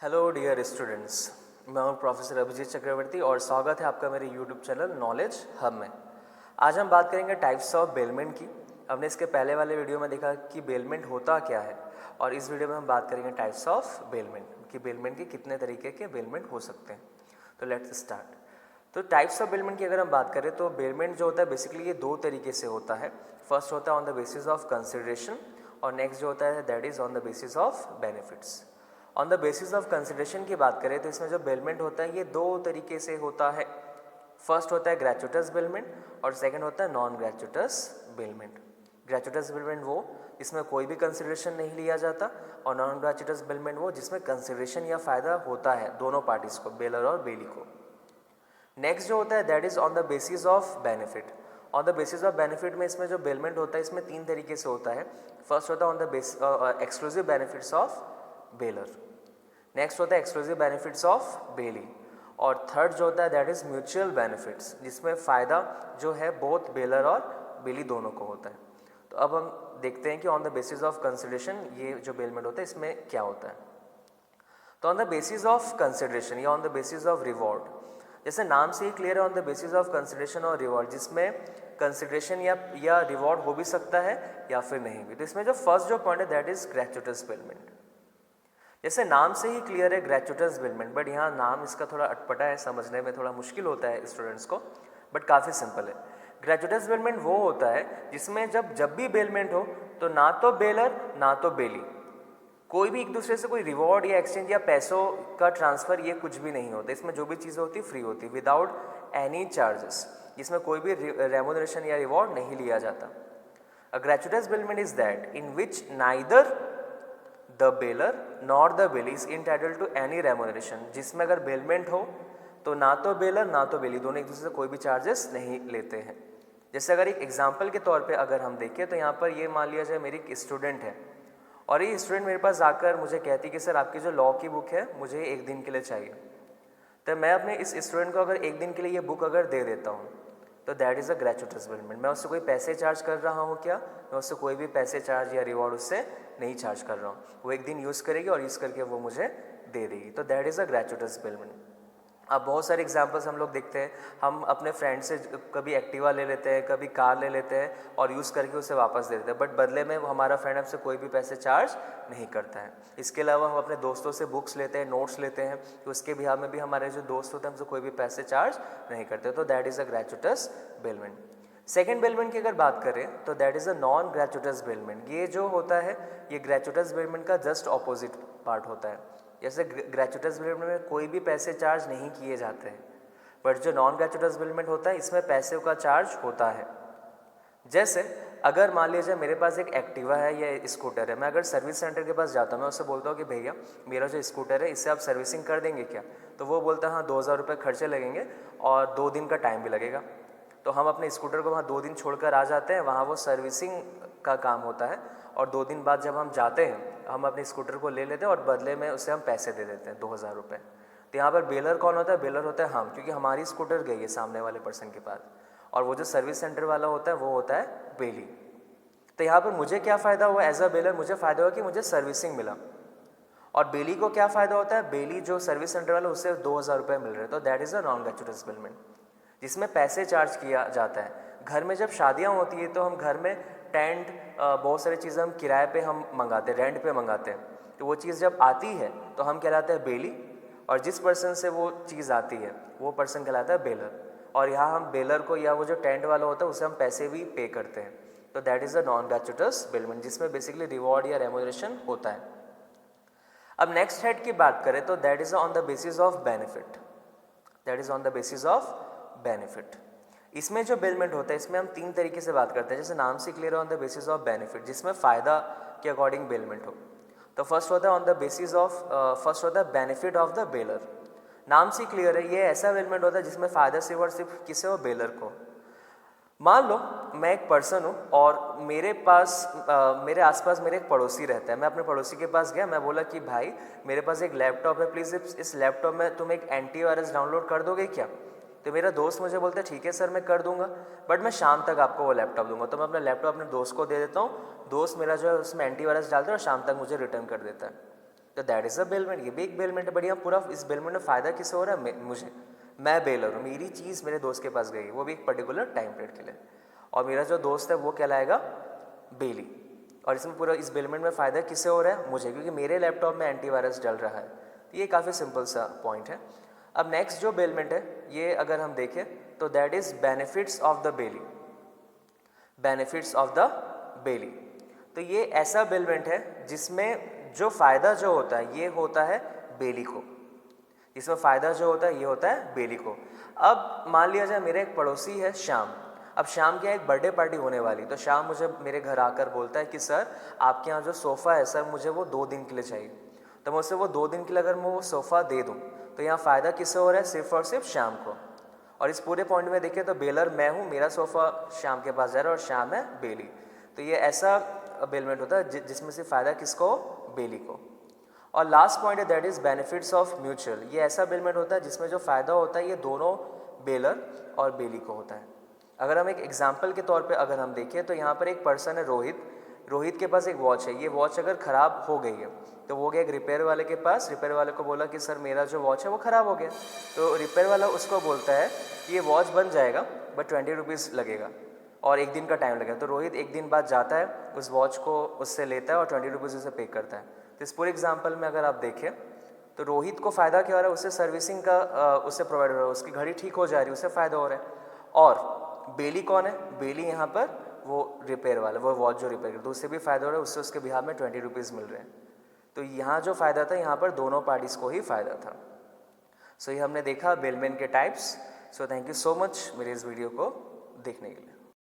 Hello dear students, मैं हूं professor Abhijit चक्रवर्ती और स्वागत है आपका मेरे यूट्यूब चैनल नॉलेज हब में। आज हम बात करेंगे टाइप्स ऑफ बेलमेंट की। हमने इसके पहले वाले वीडियो में देखा कि बेलमेंट होता क्या है और इस वीडियो में हम बात करेंगे टाइप्स ऑफ बेलमेंट कि बेलमेंट के कितने तरीके के बेलमेंट हो सकते हैं। तो लेट्स स्टार्ट। तो टाइप्स ऑफ बेलमेंट की अगर हम बात करें तो बेलमेंट जो होता है बेसिकली ये दो तरीके से होता है। फर्स्ट होता है on the basis of consideration और नेक्स्ट जो होता है that is on the basis of benefits. On the basis of consideration की बात करें तो इसमें जो बेलमेंट होता है ये दो तरीके से होता है। फर्स्ट होता है ग्रेचुटस बेलमेंट और सेकंड होता है नॉन ग्रेचुटस बेलमेंट। ग्रेचुटस बेलमेंट वो जिसमें कोई भी कंसिडरेशन नहीं लिया जाता और नॉन ग्रेचुटस बेलमेंट वो जिसमें कंसिडरेशन या फ़ायदा होता है दोनों पार्टीज़ को, बेलर और बेली को। नेक्स्ट जो होता है that is on the basis of benefit. On the basis of benefit में इसमें जो बेलमेंट होता है इसमें तीन तरीके से होता है। फर्स्ट होता है on the exclusive benefits of baler, next होता है एक्सक्लूसिव बेनिफिट्स ऑफ बेली और थर्ड जो होता है दैट इज़ म्यूचुअल बेनिफिट्स जिसमें फ़ायदा जो है बोथ बेलर और बेली दोनों को होता है। तो अब हम देखते हैं कि on the basis of consideration ये जो बेलमेंट होता है इसमें क्या होता है। तो on the basis of consideration या on the basis of reward, जैसे नाम से ही क्लियर है on the basis of consideration और रिवॉर्ड जिसमें कंसिडरेशन या रिवॉर्ड हो भी सकता है या फिर नहीं भी। तो इसमें जो फर्स्ट जो पॉइंट है दैट इज़ ग्रेचुटस बेलमेंट। जैसे नाम से ही क्लियर है ग्रेचुटस बेलमेंट, बट यहाँ नाम इसका थोड़ा अटपटा है, समझने में थोड़ा मुश्किल होता है स्टूडेंट्स को, बट काफ़ी सिंपल है। ग्रेचुटस बेलमेंट वो होता है जिसमें जब भी बेलमेंट हो तो ना तो बेलर ना तो बेली कोई भी एक दूसरे से कोई रिवॉर्ड या एक्सचेंज या पैसों का ट्रांसफ़र ये कुछ भी नहीं होता। इसमें जो भी चीज़ें होती फ्री होती विदाउट एनी चार्जेस, जिसमें कोई भी रेमुनरेशन या रिवॉर्ड नहीं लिया जाता। A gratuitous bailment is that in which neither the bailor not the bailee is entitled to any remuneration, जिसमें अगर बेलमेंट हो तो ना तो बेलर ना तो बेली दोनों एक दूसरे से कोई भी चार्जेस नहीं लेते हैं। जैसे अगर एक एग्जांपल के तौर पे अगर हम देखें तो यहाँ पर ये मान लिया जाए मेरी एक स्टूडेंट है और ये स्टूडेंट मेरे पास आकर मुझे कहती कि सर आपकी जो लॉ की बुक है मुझे एक दिन के लिए चाहिए। तो मैं अपने इस स्टूडेंट को अगर एक दिन के लिए ये बुक अगर दे देता हूँ तो that is a gratuitous bailment. मैं उससे कोई पैसे चार्ज कर रहा हूँ क्या? मैं उससे कोई भी पैसे चार्ज या रिवॉर्ड उससे नहीं चार्ज कर रहा हूँ। वो एक दिन यूज़ करेगी और यूज़ करके वो मुझे दे देगी, तो that is a gratuitous bailment. अब बहुत सारे एग्जांपल्स हम लोग देखते हैं, हम अपने फ्रेंड से कभी एक्टिवा ले लेते हैं, कभी कार ले लेते हैं और यूज़ करके उसे वापस दे देते हैं, बट बदले में हमारा फ्रेंड हमसे कोई भी पैसे चार्ज नहीं करता है। इसके अलावा हम अपने दोस्तों से बुक्स लेते हैं, नोट्स लेते हैं, तो उसके बिहार में भी हमारे जो दोस्त होते हैं हमसे कोई भी पैसे चार्ज नहीं करते, तो that is a gratuitous bailment. Second bailment की अगर बात करें तो that is a non gratuitous bailment. ये जो होता है ये ग्रेचुटस बेलमेंट का जस्ट ऑपोजिट पार्ट होता है। जैसे ग्रेचुटस बेलमेंट में कोई भी पैसे चार्ज नहीं किए जाते हैं, बट जो नॉन ग्रेचुटस बेलमेंट होता है इसमें पैसे का चार्ज होता है। जैसे अगर मान लीजिए मेरे पास एक एक्टिवा है या स्कूटर है, मैं अगर सर्विस सेंटर के पास जाता हूँ, मैं उससे बोलता हूँ कि भैया मेरा जो स्कूटर है इससे आप सर्विसिंग कर देंगे क्या? तो वो बोलता है हाँ 2000 रुपये खर्चे लगेंगे और 2 दिन का टाइम भी लगेगा। तो हम अपने स्कूटर को वहाँ 2 दिन छोड़कर आ जाते हैं, वहाँ वो सर्विसिंग का काम होता है और 2 दिन बाद जब हम जाते हैं हम अपने स्कूटर को ले लेते हैं और बदले में उसे हम पैसे दे देते हैं 2000 रुपये। तो यहाँ पर बेलर कौन होता है? बेलर होता है हम, क्योंकि हमारी स्कूटर गई है सामने वाले पर्सन के पास, और वो जो सर्विस सेंटर वाला होता है वो होता है बेली। तो यहाँ पर मुझे क्या फ़ायदा हुआ एज अ बेलर? मुझे फ़ायदा हुआ कि मुझे सर्विसिंग मिला, और बेली को क्या फ़ायदा होता है? बेली जो सर्विस सेंटर वाला उससे 2000 रुपये मिल रहे हैं, तो that is a non gratuitous bailment जिसमें पैसे चार्ज किया जाता है। घर में जब शादियाँ होती है तो हम घर में टेंट बहुत सारी चीज़ें हम किराए पे हम मंगाते हैं, रेंट पे मंगाते हैं, तो वो चीज़ जब आती है तो हम कहलाते हैं बेली, और जिस पर्सन से वो चीज़ आती है वो पर्सन कहलाता है बेलर। और यहाँ हम बेलर को या वो जो टेंट वाला होता है उसे हम पैसे भी पे करते हैं, तो that is a non gratuitous bailment जिसमें बेसिकली रिवॉर्ड या रेमुनरेशन होता है। अब नेक्स्ट हेड की बात करें तो that is on the basis of benefit. That is on the basis of benefit. इसमें जो बेलमेंट होता है इसमें हम 3 तरीके से बात करते हैं, जैसे नाम से clear on the basis of benefit जिसमें फ़ायदा के अकॉर्डिंग बेलमेंट हो। तो फर्स्ट होता है on the basis of first होता है बेनिफिट ऑफ द बेलर। नाम से क्लियर है ये ऐसा बेलमेंट होता है जिसमें फ़ायदा सिर्फ और सिर्फ किसे हो? बेलर को। मान लो मैं एक पर्सन हूँ और मेरे मेरे आसपास मेरे एक पड़ोसी रहता है। मैं अपने पड़ोसी के पास गया, मैं बोला कि भाई मेरे पास एक लैपटॉप है, प्लीज़ इस लैपटॉप में तुम एक एंटीवायरस डाउनलोड कर दोगे क्या? तो मेरा दोस्त मुझे बोलता है ठीक है सर मैं कर दूंगा, बट मैं शाम तक आपको वो लैपटॉप दूंगा। तो मैं अपना लैपटॉप अपने दोस्त को दे देता हूँ, दोस्त मेरा जो है उसमें एंटीवायरस डालता है और शाम तक मुझे रिटर्न कर देता है। तो दैट इज़ अ बेलमेंट। ये भी एक बेलमेंट है, बढ़िया। पूरा इस बेलमेंट में फ़ायदा किसे हो रहा है? मुझे, मैं बेलर हूँ, मेरी चीज़ मेरे दोस्त के पास गई, वो भी एक पर्टिकुलर टाइम पीरियड के लिए, और मेरा जो दोस्त है वो कहलाएगा बेली। और इसमें पूरा इस बेलमेंट में फ़ायदा किसे हो रहा है? मुझे, क्योंकि मेरे लैपटॉप में एंटीवायरस डल रहा है। तो ये काफ़ी सिंपल सा पॉइंट है। अब नेक्स्ट जो बेलमेंट है, ये अगर हम देखें तो that is benefits of the belly. Benefits of the belly, तो ये ऐसा बेलमेंट है जिसमें जो फ़ायदा जो होता है ये होता है बेली को। इसमें फ़ायदा जो होता है ये होता है बेली को। अब मान लिया जाए मेरा एक पड़ोसी है श्याम। अब शाम के यहाँ एक बर्थडे पार्टी होने वाली, तो शाम मुझे मेरे घर आकर बोलता है कि सर आपके यहाँ जो सोफ़ा है सर मुझे वो 2 दिन के लिए चाहिए। तो मैं उसे वो 2 दिन के लिए अगर मैं वो सोफ़ा दे दूँ तो यहाँ फ़ायदा किससे हो रहा है? सिर्फ और सिर्फ शाम को। और इस पूरे पॉइंट में देखिए तो बेलर मैं हूँ, मेरा सोफ़ा शाम के पास जा रहा है और शाम है बेली। तो ये ऐसा बेलमेंट होता है जिसमें से फ़ायदा किसको? बेली को। और लास्ट पॉइंट है that is benefits of mutual. ये ऐसा बेलमेंट होता है जिसमें जो फ़ायदा होता है ये दोनों बेलर और बेली को होता है। अगर हम एक एग्जाम्पल के तौर पे अगर हम देखें तो यहाँ पर एक पर्सन है रोहित। रोहित के पास एक वॉच है, ये वॉच अगर ख़राब हो गई है तो वो गया एक रिपेयर वाले के पास, रिपेयर वाले को बोला कि सर मेरा जो वॉच है वो ख़राब हो गया। तो रिपेयर वाला उसको बोलता है कि ये वॉच बन जाएगा बट 20 रुपीज़ लगेगा और 1 दिन का टाइम लगेगा। तो रोहित 1 दिन बाद जाता है, उस वॉच को उससे लेता है और 20 रुपीज़ उसे पे करता है। तो इस पूरे एग्जाम्पल में अगर आप देखें तो रोहित को फ़ायदा क्या हो रहा है? उससे सर्विसिंग का उससे प्रोवाइड हो रहा है, उसकी घड़ी ठीक हो जा रही है, उससे फ़ायदा हो रहा है। और बेली कौन है? बेली यहाँ पर वो रिपेयर वाला, वो वॉच जो रिपेयर करता है, तो उससे भी फ़ायदा हो रहा है, उससे उसके बिहार में 20 रुपीज़ मिल रहे हैं। तो यहाँ जो फ़ायदा था यहाँ पर दोनों पार्टीज़ को ही फ़ायदा था। सो ये हमने देखा बेलमेंट के types. So thank you so much मेरे इस वीडियो को देखने के लिए।